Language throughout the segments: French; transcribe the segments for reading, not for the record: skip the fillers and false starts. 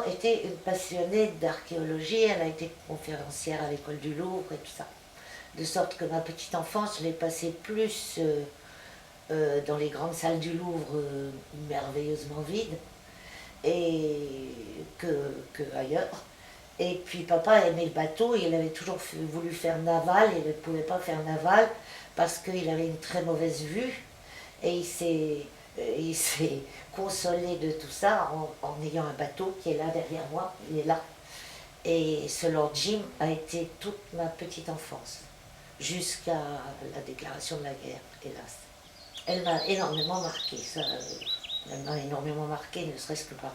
Elle était une passionnée d'archéologie, elle a été conférencière à l'école du Louvre et tout ça. De sorte que ma petite enfance, je l'ai passée plus dans les grandes salles du Louvre, merveilleusement vides, et que ailleurs. Et puis papa aimait le bateau, il avait toujours voulu faire naval, et il ne pouvait pas faire naval parce qu'il avait une très mauvaise vue, et il s'est consolé de tout ça en ayant un bateau qui est là derrière moi, il est là. Et ce Lord Jim a été toute ma petite enfance, jusqu'à la déclaration de la guerre, hélas. Elle m'a énormément marqué, ça, elle m'a énormément marqué, ne serait-ce que par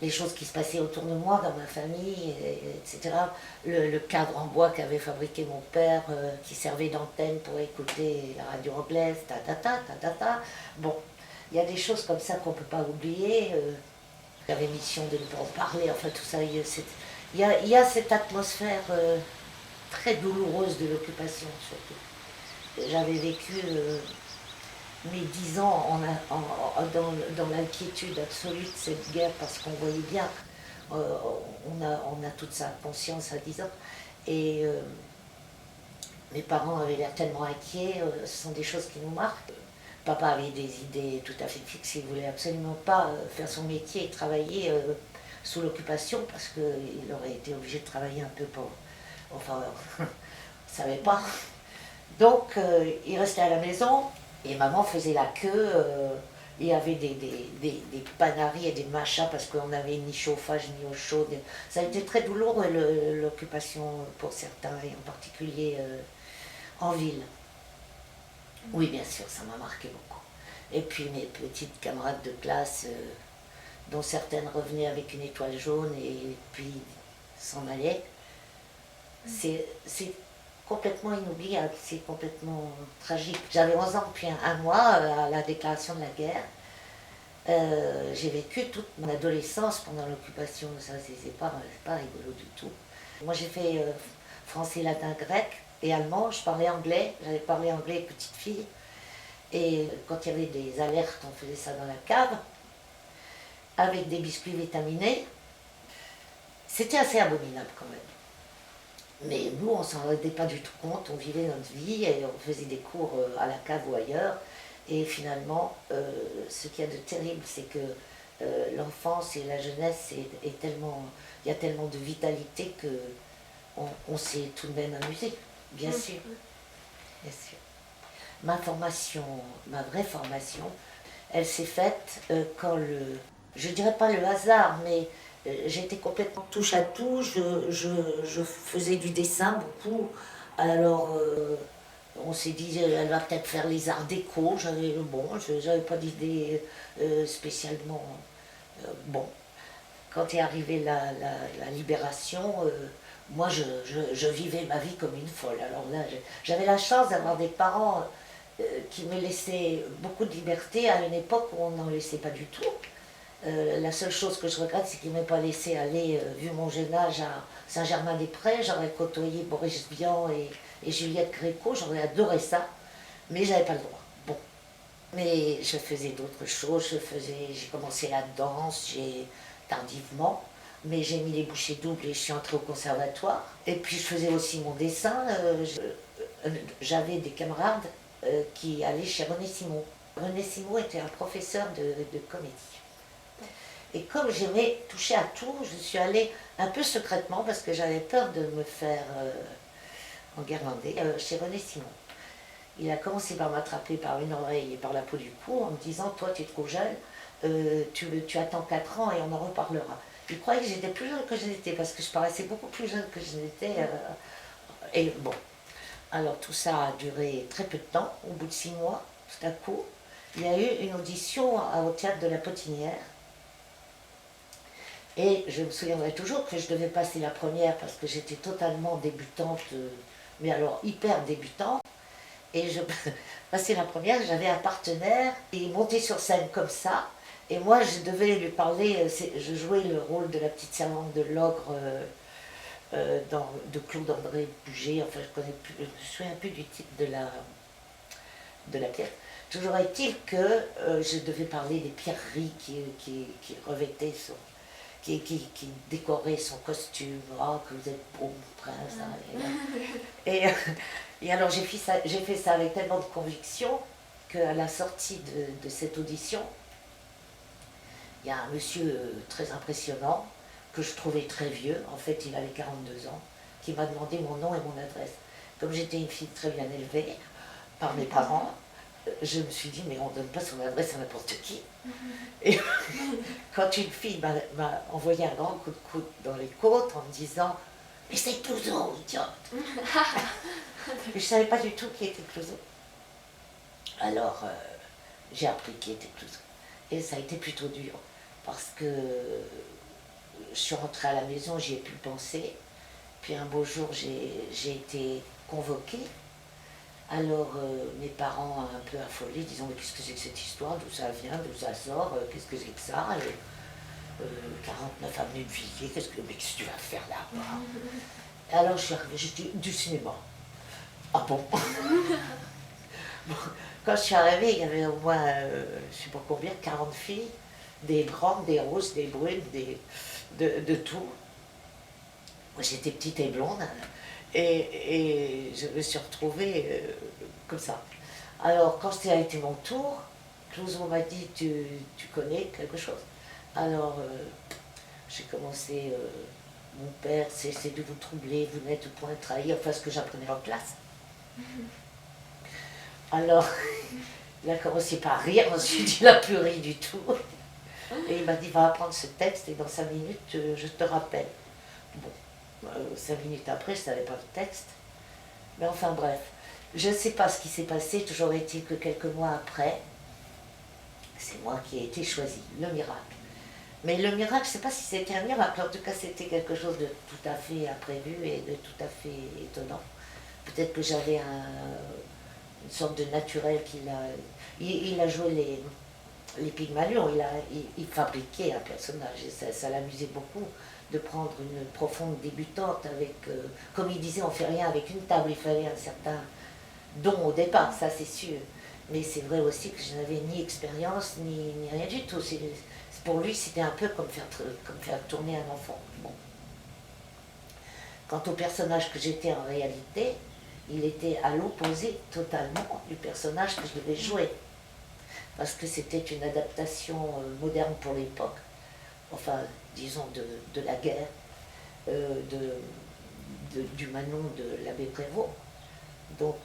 les choses qui se passaient autour de moi, dans ma famille, etc. Le cadre en bois qu'avait fabriqué mon père, qui servait d'antenne pour écouter la radio anglaise, ta ta ta ta ta ta. Bon, il y a des choses comme ça qu'on ne peut pas oublier. J'avais mission de ne pas en parler, enfin tout ça. Il y a cette atmosphère très douloureuse de l'occupation, surtout. J'avais vécu mes 10 ans dans l'inquiétude absolue de cette guerre, parce qu'on voyait bien, on a toute sa conscience à 10 ans, et mes parents avaient l'air tellement inquiets, ce sont des choses qui nous marquent. Papa avait des idées tout à fait fixes, il ne voulait absolument pas faire son métier et travailler sous l'occupation, parce qu'il aurait été obligé de travailler un peu pour... Enfin, on ne savait pas. Donc, il restait à la maison, et maman faisait la queue. Il y avait des panaries et des machins, parce qu'on n'avait ni chauffage ni eau chaude. Ça a été très douloureux, l'occupation, pour certains, et en particulier en ville. Oui, bien sûr, ça m'a marqué beaucoup. Et puis mes petites camarades de classe, dont certaines revenaient avec une étoile jaune et puis s'en allaient, c'est complètement inoubliable, c'est complètement tragique. J'avais 11 ans puis un mois à la déclaration de la guerre. J'ai vécu toute mon adolescence pendant l'occupation, ça c'est pas rigolo du tout. Moi j'ai fait français, latin, grec et allemand, je parlais anglais, j'avais parlé anglais petite fille. Et quand il y avait des alertes, on faisait ça dans la cave, avec des biscuits vitaminés. C'était assez abominable quand même. Mais nous, on ne s'en rendait pas du tout compte, on vivait notre vie et on faisait des cours à la cave ou ailleurs. Et finalement, ce qu'il y a de terrible, c'est que l'enfance et la jeunesse est tellement... Il y a tellement de vitalité qu'on s'est tout de même amusé, bien sûr. Bien sûr. Ma formation, ma vraie formation, elle s'est faite quand je dirais pas le hasard, mais j'étais complètement touche à tout, je faisais du dessin beaucoup, alors on s'est dit elle va peut-être faire les arts déco, j'avais pas d'idée spécialement, bon. Quand est arrivée la libération, moi je vivais ma vie comme une folle, alors là j'avais la chance d'avoir des parents qui me laissait beaucoup de liberté à une époque où on n'en laissait pas du tout. La seule chose que je regrette, c'est qu'il ne m'ait pas laissé aller, vu mon jeune âge, à Saint-Germain-des-Prés. J'aurais côtoyé Boris Vian et Juliette Gréco, j'aurais adoré ça, mais j'avais pas le droit. Bon. Mais je faisais d'autres choses, j'ai commencé la danse, tardivement, mais j'ai mis les bouchées doubles et je suis entrée au conservatoire. Et puis je faisais aussi mon dessin, j'avais des camarades qui allait chez René Simon. René Simon était un professeur de comédie. Et comme j'aimais toucher à tout, je suis allée un peu secrètement, parce que j'avais peur de me faire enguirlander, chez René Simon. Il a commencé par m'attraper par une oreille et par la peau du cou en me disant « Toi, tu es trop jeune, tu attends 4 ans et on en reparlera. » Il croyait que j'étais plus jeune que je n'étais, parce que je paraissais beaucoup plus jeune que je n'étais. Et bon, alors tout ça a duré très peu de temps. Au bout de 6 mois, tout à coup, il y a eu une audition au théâtre de la Potinière. Et je me souviendrai toujours que je devais passer la première parce que j'étais totalement débutante, mais alors hyper débutante. Et je passais la première, j'avais un partenaire qui montait sur scène comme ça. Et moi, je devais lui parler, je jouais le rôle de la petite servante de l'ogre de Claude-André Puget, enfin je me souviens plus du titre de la pièce. Toujours est-il que je devais parler des pierreries qui qui décorait son costume. Oh, que vous êtes beau, mon prince. Et, et alors j'ai fait ça avec tellement de conviction qu'à la sortie de cette audition, il y a un monsieur très impressionnant, que je trouvais très vieux, en fait il avait 42 ans, qui m'a demandé mon nom et mon adresse. Comme j'étais une fille très bien élevée par mes parents, je me suis dit, mais on ne donne pas son adresse à n'importe qui. Et quand une fille m'a envoyé un grand coup de coude dans les côtes en me disant, mais c'est Clouzot, idiote. Je ne savais pas du tout qui était Clouzot. Alors, j'ai appris qui était Clouzot. Et ça a été plutôt dur, parce que je suis rentrée à la maison, j'y ai pu penser. Puis un beau jour, j'ai été convoquée. Alors mes parents, un peu affolés, disant, mais qu'est-ce que c'est que cette histoire, d'où ça vient, d'où ça sort, qu'est-ce que c'est que ça, 49 avenue de Villiers, qu'est-ce que tu vas faire là-bas? Alors je suis arrivée, j'ai dit, du cinéma. Ah bon? Bon, quand je suis arrivée, il y avait au moins, je ne sais pas combien, 40 filles, des grandes, des roses, des brunes, de tout. Moi j'étais petite et blonde, et je me suis retrouvée comme ça. Alors quand ça a été mon tour, Clouzot m'a dit, tu connais quelque chose? Alors j'ai commencé, mon père cessez de vous troubler, vous n'êtes point trahi, enfin ce que j'apprenais en classe. Alors, il a commencé par rire, ensuite il n'a plus ri du tout. Et il m'a dit, va apprendre ce texte et dans 5 minutes, je te rappelle. Bon, 5 minutes après, je ne savais pas le texte. Mais enfin bref, je ne sais pas ce qui s'est passé, toujours est-il que quelques mois après, c'est moi qui ai été choisie, le miracle. Mais le miracle, je ne sais pas si c'était un miracle, en tout cas c'était quelque chose de tout à fait imprévu et de tout à fait étonnant. Peut-être que j'avais une sorte de naturel il a joué les Pygmalions, il fabriquait un personnage et ça l'amusait beaucoup de prendre une profonde débutante avec, comme il disait, on fait rien avec une table, il fallait un certain don au départ, ça c'est sûr. Mais c'est vrai aussi que je n'avais ni expérience ni rien du tout. Pour lui c'était un peu comme faire tourner un enfant. Bon. Quant au personnage que j'étais en réalité, il était à l'opposé totalement du personnage que je devais jouer. Parce que c'était une adaptation moderne pour l'époque, enfin, disons, de la guerre, du Manon de l'abbé Prévost. Donc,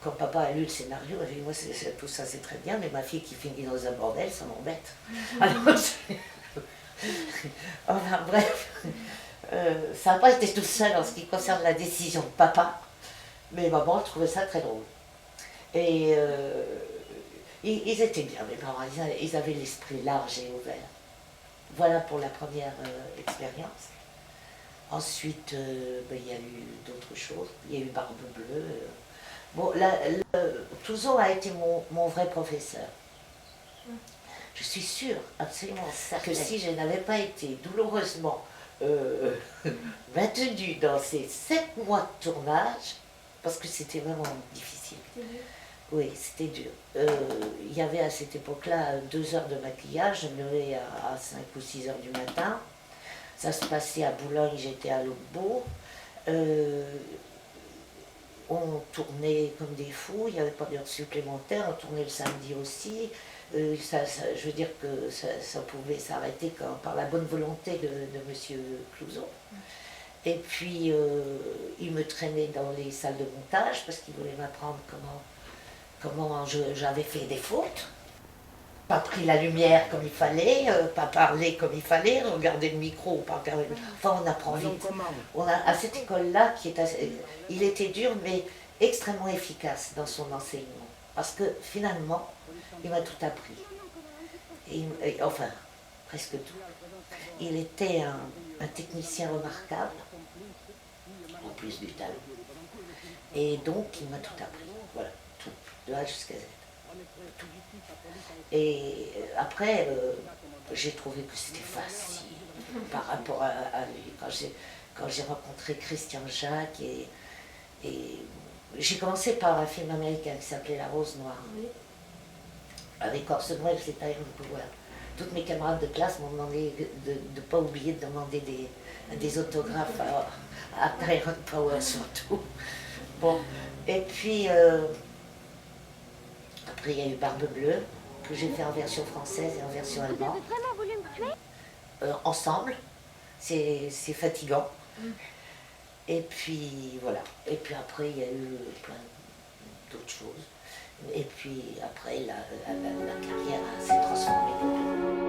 quand papa a lu le scénario, il a dit, moi, tout ça c'est très bien, mais ma fille qui finit dans un bordel, ça m'embête. Alors, enfin, bref, ça n'a pas été tout seul en ce qui concerne la décision de papa, mais maman trouvait ça très drôle. Et ils étaient bien, mes parents, ils avaient l'esprit large et ouvert. Voilà pour la première expérience. Ensuite, il y a eu d'autres choses. Il y a eu Barbe Bleue. Bon, Clouzot a été mon vrai professeur. Je suis sûre, absolument certaine, que si je n'avais pas été douloureusement maintenue dans ces 7 mois de tournage, parce que c'était vraiment difficile. Oui, c'était dur. Il y avait à cette époque-là 2 heures de maquillage, je me levais à 5 ou 6 heures du matin. Ça se passait à Boulogne, j'étais à Lobbeau. On tournait comme des fous, il n'y avait pas d'heures supplémentaires, on tournait le samedi aussi. Je veux dire que ça pouvait s'arrêter par la bonne volonté de M. Clouzot. Et puis, il me traînait dans les salles de montage parce qu'il voulait m'apprendre comment j'avais fait des fautes. Pas pris la lumière comme il fallait, pas parlé comme il fallait, regarder le micro, pas regarder le... Enfin, on apprend vite. À cette école-là, il était dur, mais extrêmement efficace dans son enseignement. Parce que finalement, il m'a tout appris. Enfin, presque tout. Il était un technicien remarquable, en plus du talent. Et donc, il m'a tout appris. Voilà, tout, de A jusqu'à Z. Tout. Et après, j'ai trouvé que c'était facile par rapport à lui. Quand j'ai rencontré Christian Jacques, et j'ai commencé par un film américain qui s'appelait La Rose Noire, avec Orson Welles et Tyrone Power. toutes mes camarades de classe m'ont demandé de ne pas oublier de demander des autographes à Tyrone Power surtout. Bon, et puis après il y a eu Barbe Bleue, que j'ai fait en version française et en version Vous allemande. avez vraiment voulu me tuer? Ensemble, c'est fatigant. Et puis voilà. Et puis après, il y a eu plein d'autres choses. Et puis après, la carrière s'est transformée complètement.